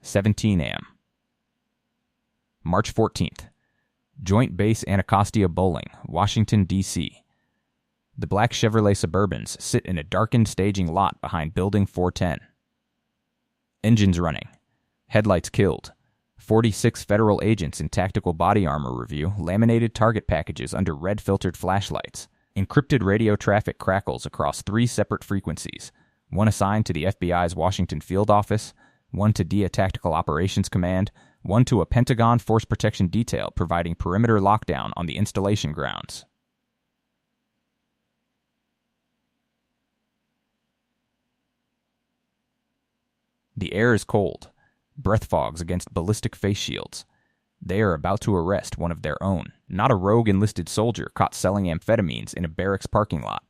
7:17 a.m. March 14th. Joint Base Anacostia Bowling, Washington, D.C. The black Chevrolet Suburbans sit in a darkened staging lot behind Building 410. Engines running. Headlights killed. 46 federal agents in tactical body armor review laminated target packages under red-filtered flashlights. Encrypted radio traffic crackles across 3 separate frequencies, one assigned to the FBI's Washington field office, one to DEA Tactical Operations Command, one to a Pentagon Force Protection Detail providing perimeter lockdown on the installation grounds. The air is cold. Breath fogs against ballistic face shields. They are about to arrest one of their own, not a rogue enlisted soldier caught selling amphetamines in a barracks parking lot.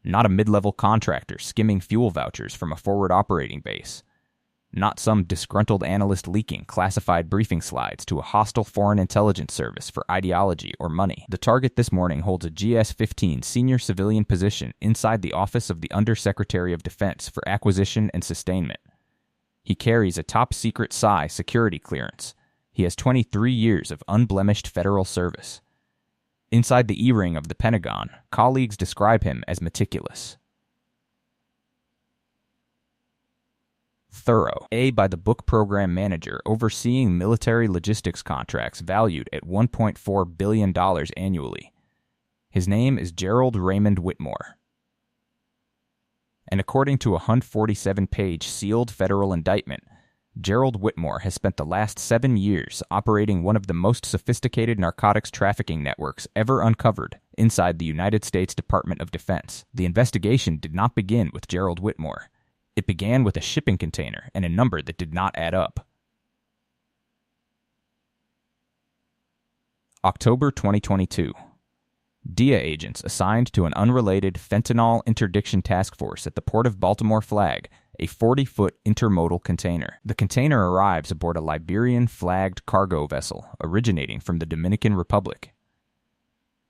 Not a mid-level contractor skimming fuel vouchers from a forward operating base. Not some disgruntled analyst leaking classified briefing slides to a hostile foreign intelligence service for ideology or money. The target this morning holds a GS-15 senior civilian position inside the office of the Undersecretary of Defense for Acquisition and Sustainment. He carries a top-secret PSI security clearance. He has 23 years of unblemished federal service. Inside the E-ring of the Pentagon, colleagues describe him as meticulous. Thorough, a by-the-book program manager overseeing military logistics contracts valued at $1.4 billion annually. His name is Gerald Raymond Whitmore. And according to a 147-page sealed federal indictment, Gerald Whitmore has spent the last 7 years operating one of the most sophisticated narcotics trafficking networks ever uncovered inside the United States Department of Defense. The investigation did not begin with Gerald Whitmore. It began with a shipping container and a number that did not add up. October 2022. DEA agents assigned to an unrelated fentanyl interdiction task force at the Port of Baltimore flag a 40-foot intermodal container. The container arrives aboard a Liberian-flagged cargo vessel originating from the Dominican Republic.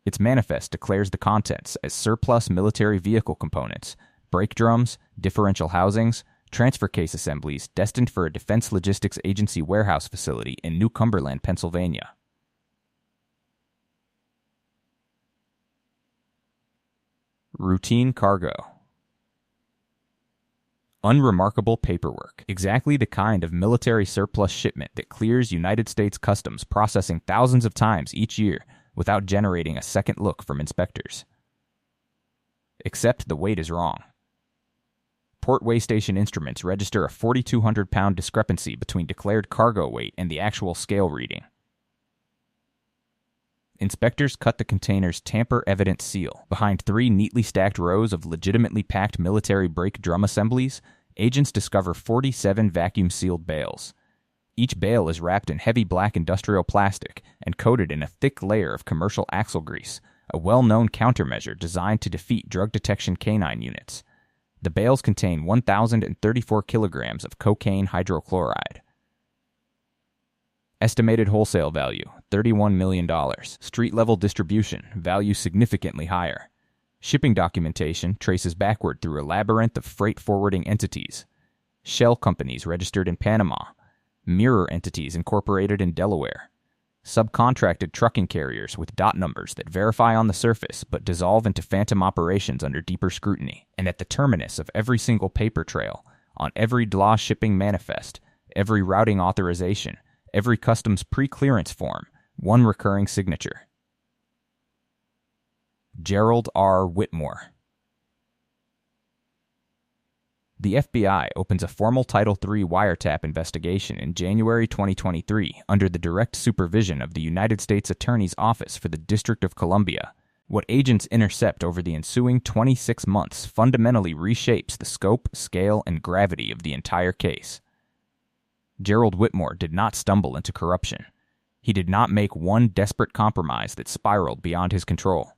Its manifest declares the contents as surplus military vehicle components, brake drums, differential housings, transfer case assemblies destined for a Defense Logistics Agency warehouse facility in New Cumberland, Pennsylvania. Routine cargo. Unremarkable paperwork. Exactly the kind of military surplus shipment that clears United States Customs processing thousands of times each year without generating a second look from inspectors. Except the weight is wrong. Port weigh station instruments register a 4,200-pound discrepancy between declared cargo weight and the actual scale reading. Inspectors cut the container's tamper-evident seal. Behind 3 neatly stacked rows of legitimately packed military brake drum assemblies, agents discover 47 vacuum-sealed bales. Each bale is wrapped in heavy black industrial plastic and coated in a thick layer of commercial axle grease, a well-known countermeasure designed to defeat drug detection canine units. The bales contain 1,034 kilograms of cocaine hydrochloride. Estimated wholesale value, $31 million. Street-level distribution, value significantly higher. Shipping documentation traces backward through a labyrinth of freight forwarding entities. Shell companies registered in Panama. Mirror entities incorporated in Delaware. Subcontracted trucking carriers with dot numbers that verify on the surface but dissolve into phantom operations under deeper scrutiny. And at the terminus of every single paper trail, on every DLA shipping manifest, every routing authorization, every customs pre-clearance form, one recurring signature. Gerald R. Whitmore. The FBI opens a formal Title III wiretap investigation in January 2023 under the direct supervision of the United States Attorney's Office for the District of Columbia. What agents intercept over the ensuing 26 months fundamentally reshapes the scope, scale, and gravity of the entire case. Gerald Whitmore did not stumble into corruption. He did not make one desperate compromise that spiraled beyond his control.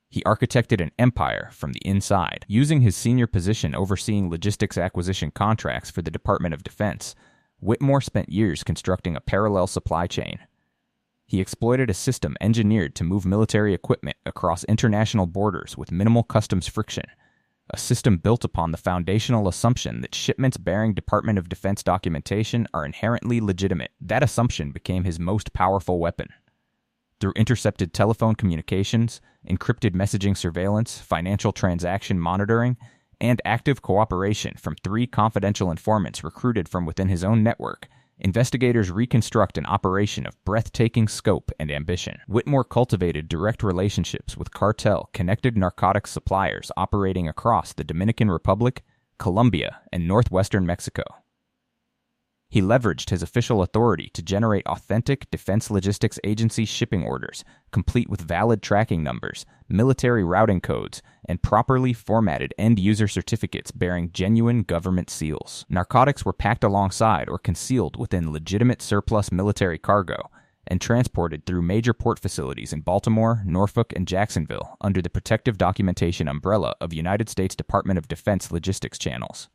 He architected an empire from the inside. Using his senior position overseeing logistics acquisition contracts for the Department of Defense, Whitmore spent years constructing a parallel supply chain. He exploited a system engineered to move military equipment across international borders with minimal customs friction. a system built upon the foundational assumption that shipments bearing Department of Defense documentation are inherently legitimate. That assumption became his most powerful weapon. Through intercepted telephone communications, encrypted messaging surveillance, financial transaction monitoring, and active cooperation from 3 confidential informants recruited from within his own network, investigators reconstruct an operation of breathtaking scope and ambition. Whitmore cultivated direct relationships with cartel-connected narcotics suppliers operating across the Dominican Republic, Colombia, and northwestern Mexico. He leveraged his official authority to generate authentic Defense Logistics Agency shipping orders, complete with valid tracking numbers, military routing codes, and properly formatted end-user certificates bearing genuine government seals. Narcotics were packed alongside or concealed within legitimate surplus military cargo and transported through major port facilities in Baltimore, Norfolk, and Jacksonville under the protective documentation umbrella of United States Department of Defense logistics channels.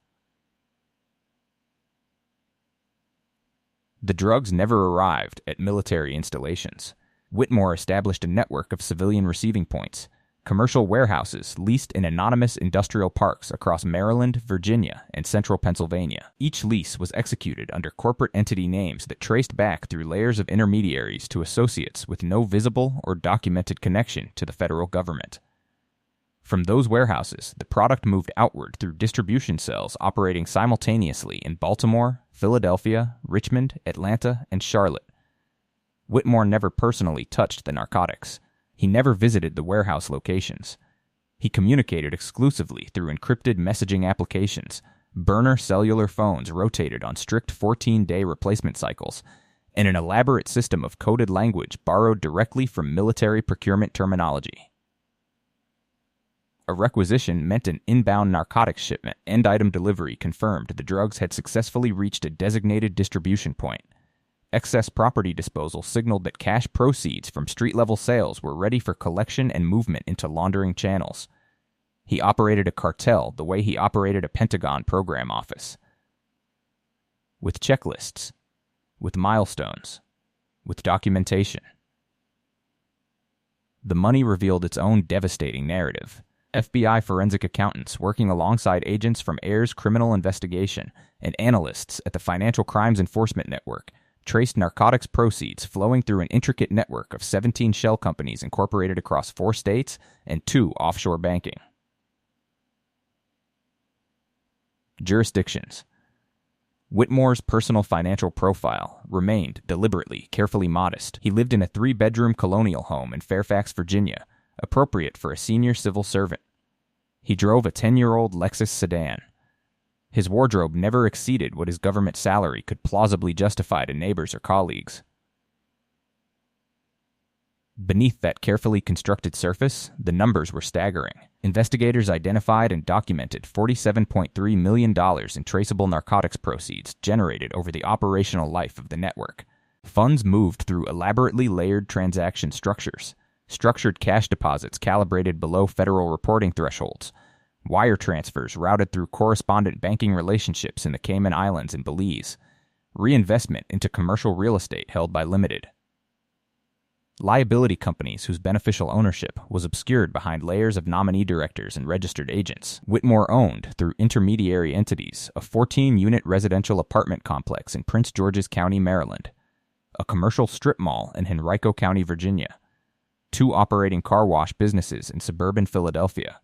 The drugs never arrived at military installations. Whitmore established a network of civilian receiving points, commercial warehouses leased in anonymous industrial parks across Maryland, Virginia, and central Pennsylvania. Each lease was executed under corporate entity names that traced back through layers of intermediaries to associates with no visible or documented connection to the federal government. From those warehouses, the product moved outward through distribution cells operating simultaneously in Baltimore, Philadelphia, Richmond, Atlanta, and Charlotte. Whitmore never personally touched the narcotics. He never visited the warehouse locations. He communicated exclusively through encrypted messaging applications, burner cellular phones rotated on strict 14-day replacement cycles, and an elaborate system of coded language borrowed directly from military procurement terminology. A requisition meant an inbound narcotics shipment. End item delivery confirmed the drugs had successfully reached a designated distribution point. Excess property disposal signaled that cash proceeds from street-level sales were ready for collection and movement into laundering channels. He operated a cartel the way he operated a Pentagon program office. With checklists, with milestones, with documentation. The money revealed its own devastating narrative. FBI forensic accountants working alongside agents from AIR's criminal investigation and analysts at the Financial Crimes Enforcement Network traced narcotics proceeds flowing through an intricate network of 17 shell companies incorporated across 4 states and 2 offshore banking jurisdictions. Whitmore's personal financial profile remained deliberately, carefully modest. He lived in a 3-bedroom colonial home in Fairfax, Virginia, appropriate for a senior civil servant. He drove a 10-year-old Lexus sedan. His wardrobe never exceeded what his government salary could plausibly justify to neighbors or colleagues. Beneath that carefully constructed surface, the numbers were staggering. Investigators identified and documented $47.3 million in traceable narcotics proceeds generated over the operational life of the network. Funds moved through elaborately layered transaction structures, structured cash deposits calibrated below federal reporting thresholds, wire transfers routed through correspondent banking relationships in the Cayman Islands and Belize, reinvestment into commercial real estate held by limited liability companies whose beneficial ownership was obscured behind layers of nominee directors and registered agents. Whitmore owned, through intermediary entities, a 14-unit residential apartment complex in Prince George's County, Maryland, a commercial strip mall in Henrico County, Virginia, 2 operating car wash businesses in suburban Philadelphia,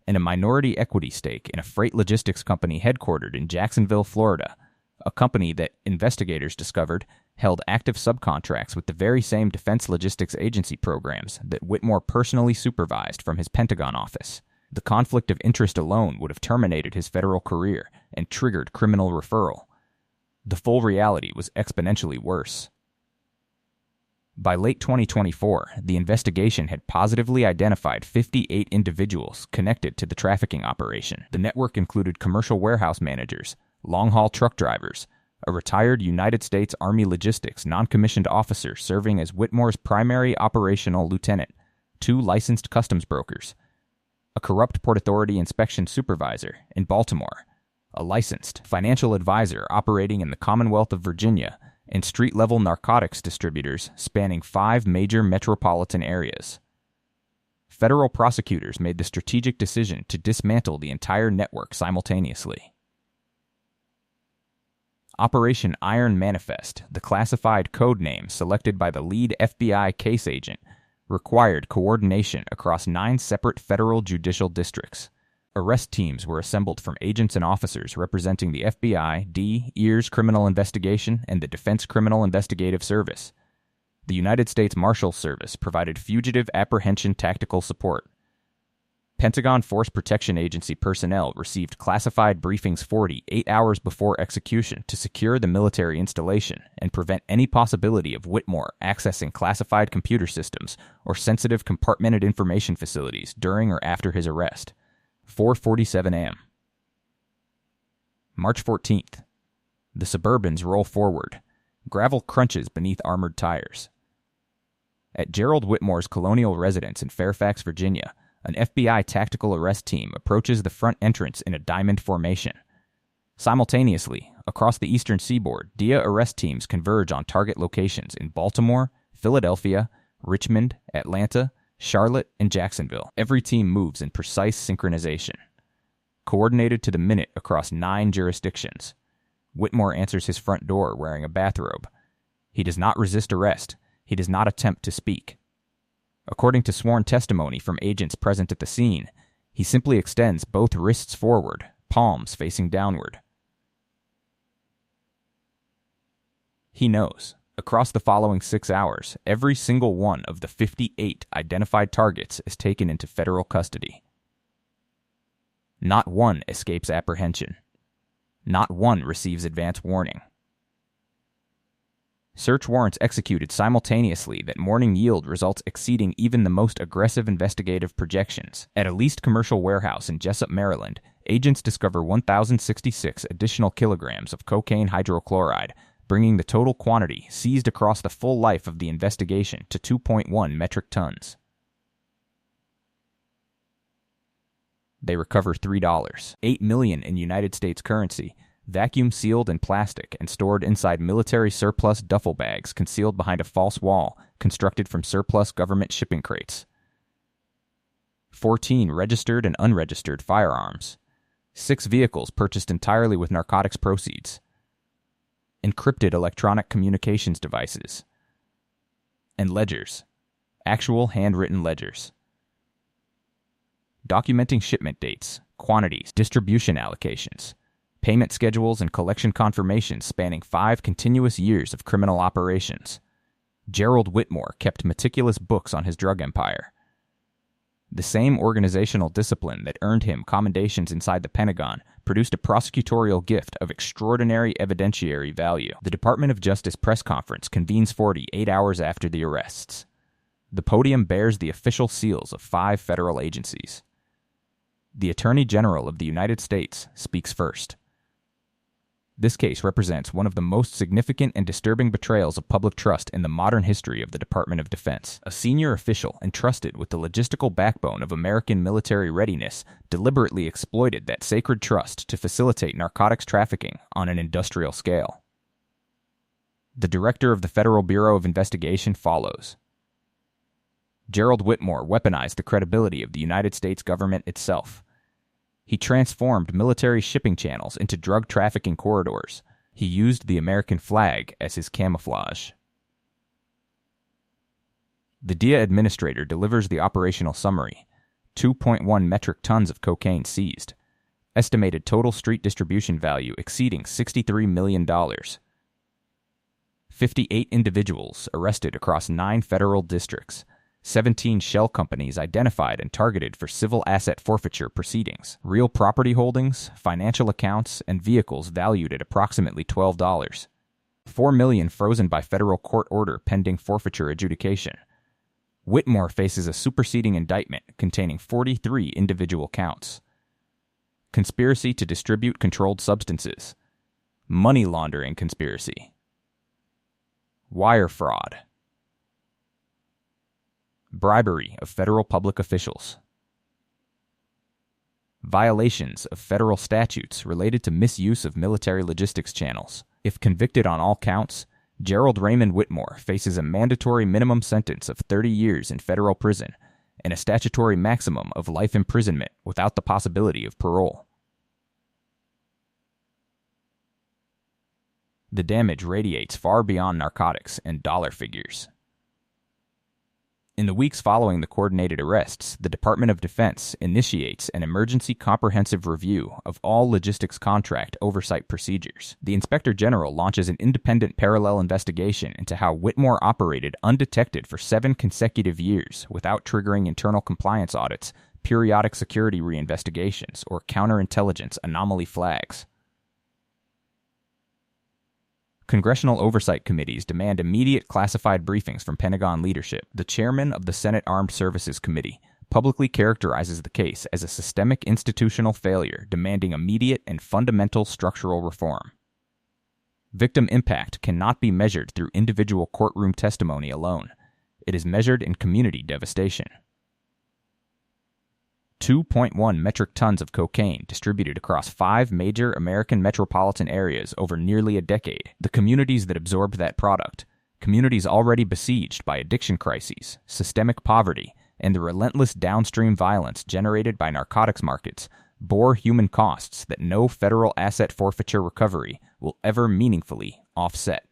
and a minority equity stake in a freight logistics company headquartered in Jacksonville, Florida, a company that investigators discovered held active subcontracts with the very same Defense Logistics Agency programs that Whitmore personally supervised from his Pentagon office. The conflict of interest alone would have terminated his federal career and triggered criminal referral. The full reality was exponentially worse. By late 2024, the investigation had positively identified 58 individuals connected to the trafficking operation. The network included commercial warehouse managers, long-haul truck drivers, a retired United States Army logistics non-commissioned officer serving as Whitmore's primary operational lieutenant, 2 licensed customs brokers, a corrupt Port Authority inspection supervisor in Baltimore, a licensed financial advisor operating in the Commonwealth of Virginia, and street-level narcotics distributors spanning 5 major metropolitan areas. federal prosecutors made the strategic decision to dismantle the entire network simultaneously. Operation Iron Manifest, the classified code name selected by the lead FBI case agent, required coordination across 9 separate federal judicial districts. Arrest teams were assembled from agents and officers representing the FBI, DEA's Criminal Investigation, and the Defense Criminal Investigative Service. The United States Marshals Service provided fugitive apprehension tactical support. Pentagon Force Protection Agency personnel received classified briefings 48 hours before execution to secure the military installation and prevent any possibility of Whitmore accessing classified computer systems or sensitive compartmented information facilities during or after his arrest. 4:47 a.m. March 14th. The Suburbans roll forward. Gravel crunches beneath armored tires. At Gerald Whitmore's colonial residence in Fairfax, Virginia, an FBI tactical arrest team approaches the front entrance in a diamond formation. Simultaneously, across the eastern seaboard, DEA arrest teams converge on target locations in Baltimore, Philadelphia, Richmond, Atlanta, Charlotte, and Jacksonville. Every team moves in precise synchronization, coordinated to the minute across 9 jurisdictions. Whitmore answers his front door wearing a bathrobe. He does not resist arrest. He does not attempt to speak. According to sworn testimony from agents present at the scene, he simply extends both wrists forward, palms facing downward. He knows. Across the following 6 hours, every single one of the 58 identified targets is taken into federal custody. Not one escapes apprehension. Not one receives advance warning. Search warrants executed simultaneously that morning yield results exceeding even the most aggressive investigative projections. At a leased commercial warehouse in Jessup, Maryland, agents discover 1,066 additional kilograms of cocaine hydrochloride, bringing the total quantity seized across the full life of the investigation to 2.1 metric tons. They recover $3, $8 million in United States currency, vacuum sealed in plastic and stored inside military surplus duffel bags concealed behind a false wall constructed from surplus government shipping crates. 14 registered and unregistered firearms. 6 vehicles purchased entirely with narcotics proceeds. Encrypted electronic communications devices. And ledgers. Actual handwritten ledgers. Documenting shipment dates, quantities, distribution allocations, payment schedules, and collection confirmations spanning 5 continuous years of criminal operations. Gerald Whitmore kept meticulous books on his drug empire. The same organizational discipline that earned him commendations inside the Pentagon produced a prosecutorial gift of extraordinary evidentiary value. The Department of Justice press conference convenes 48 hours after the arrests. The podium bears the official seals of 5 federal agencies. The Attorney General of the United States speaks first. This case represents one of the most significant and disturbing betrayals of public trust in the modern history of the Department of Defense. A senior official entrusted with the logistical backbone of American military readiness deliberately exploited that sacred trust to facilitate narcotics trafficking on an industrial scale. The director of the Federal Bureau of Investigation follows. Gerald Whitmore weaponized the credibility of the United States government itself. He transformed military shipping channels into drug trafficking corridors. He used the American flag as his camouflage. The DEA administrator delivers the operational summary. 2.1 metric tons of cocaine seized. Estimated total street distribution value exceeding $63 million. 58 individuals arrested across 9 federal districts. 17 shell companies identified and targeted for civil asset forfeiture proceedings. Real property holdings, financial accounts, and vehicles valued at approximately $12. $4 million frozen by federal court order pending forfeiture adjudication. Whitmore faces a superseding indictment containing 43 individual counts. Conspiracy to distribute controlled substances. Money laundering conspiracy. Wire fraud. Bribery of federal public officials. Violations of federal statutes related to misuse of military logistics channels. If convicted on all counts, Gerald Raymond Whitmore faces a mandatory minimum sentence of 30 years in federal prison and a statutory maximum of life imprisonment without the possibility of parole. The damage radiates far beyond narcotics and dollar figures. In the weeks following the coordinated arrests, the Department of Defense initiates an emergency comprehensive review of all logistics contract oversight procedures. The Inspector General launches an independent parallel investigation into how Whitmore operated undetected for 7 consecutive years without triggering internal compliance audits, periodic security reinvestigations, or counterintelligence anomaly flags. Congressional oversight committees demand immediate classified briefings from Pentagon leadership. The chairman of the Senate Armed Services Committee publicly characterizes the case as a systemic institutional failure demanding immediate and fundamental structural reform. Victim impact cannot be measured through individual courtroom testimony alone. It is measured in community devastation. 2.1 metric tons of cocaine distributed across 5 major American metropolitan areas over nearly a decade. The communities that absorbed that product, communities already besieged by addiction crises, systemic poverty, and the relentless downstream violence generated by narcotics markets, bore human costs that no federal asset forfeiture recovery will ever meaningfully offset.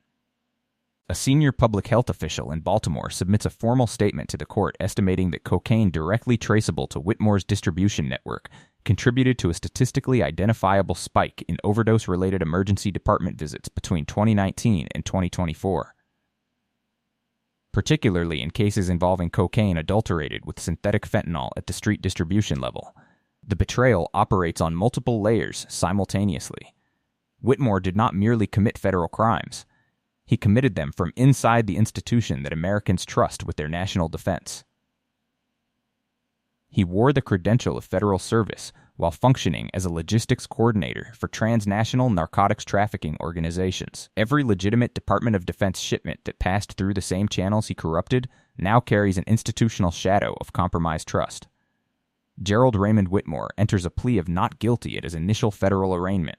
A senior public health official in Baltimore submits a formal statement to the court estimating that cocaine directly traceable to Whitmore's distribution network contributed to a statistically identifiable spike in overdose-related emergency department visits between 2019 and 2024. Particularly in cases involving cocaine adulterated with synthetic fentanyl at the street distribution level. The betrayal operates on multiple layers simultaneously. Whitmore did not merely commit federal crimes. He committed them from inside the institution that Americans trust with their national defense. He wore the credential of federal service while functioning as a logistics coordinator for transnational narcotics trafficking organizations. Every legitimate Department of Defense shipment that passed through the same channels he corrupted now carries an institutional shadow of compromised trust. Gerald Raymond Whitmore enters a plea of not guilty at his initial federal arraignment.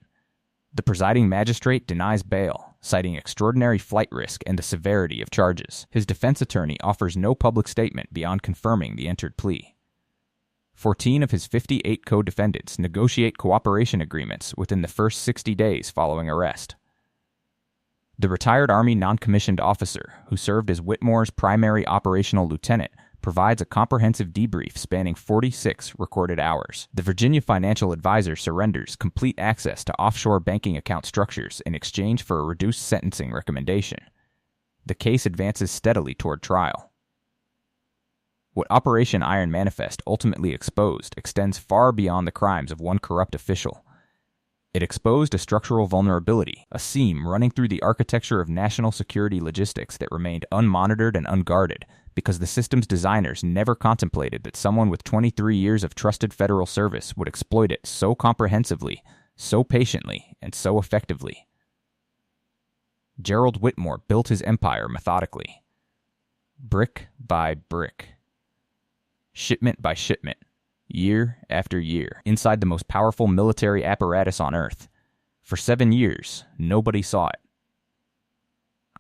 The presiding magistrate denies bail, citing extraordinary flight risk and the severity of charges. His defense attorney offers no public statement beyond confirming the entered plea. 14 of his 58 co-defendants negotiate cooperation agreements within the first 60 days following arrest. The retired Army non-commissioned officer, who served as Whitmore's primary operational lieutenant, provides a comprehensive debrief spanning 46 recorded hours. The Virginia financial advisor surrenders complete access to offshore banking account structures in exchange for a reduced sentencing recommendation. The case advances steadily toward trial. What Operation Iron Manifest ultimately exposed extends far beyond the crimes of one corrupt official. It exposed a structural vulnerability, a seam running through the architecture of national security logistics that remained unmonitored and unguarded, because the system's designers never contemplated that someone with 23 years of trusted federal service would exploit it so comprehensively, so patiently, and so effectively. Gerald Whitmore built his empire methodically, brick by brick, shipment by shipment, year after year, inside the most powerful military apparatus on Earth. For 7 years, nobody saw it.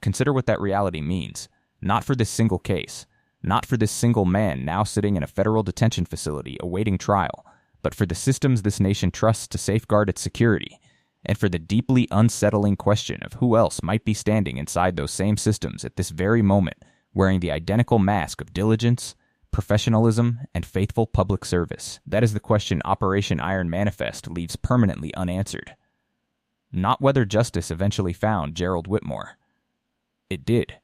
Consider what that reality means. Not for this single case, not for this single man now sitting in a federal detention facility awaiting trial, but for the systems this nation trusts to safeguard its security, and for the deeply unsettling question of who else might be standing inside those same systems at this very moment, wearing the identical mask of diligence, professionalism, and faithful public service. That is the question Operation Iron Manifest leaves permanently unanswered. Not whether justice eventually found Gerald Whitmore. It did.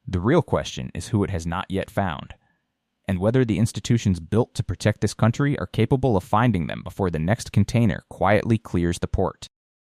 The real question is who it has not yet found, and whether the institutions built to protect this country are capable of finding them before the next container quietly clears the port.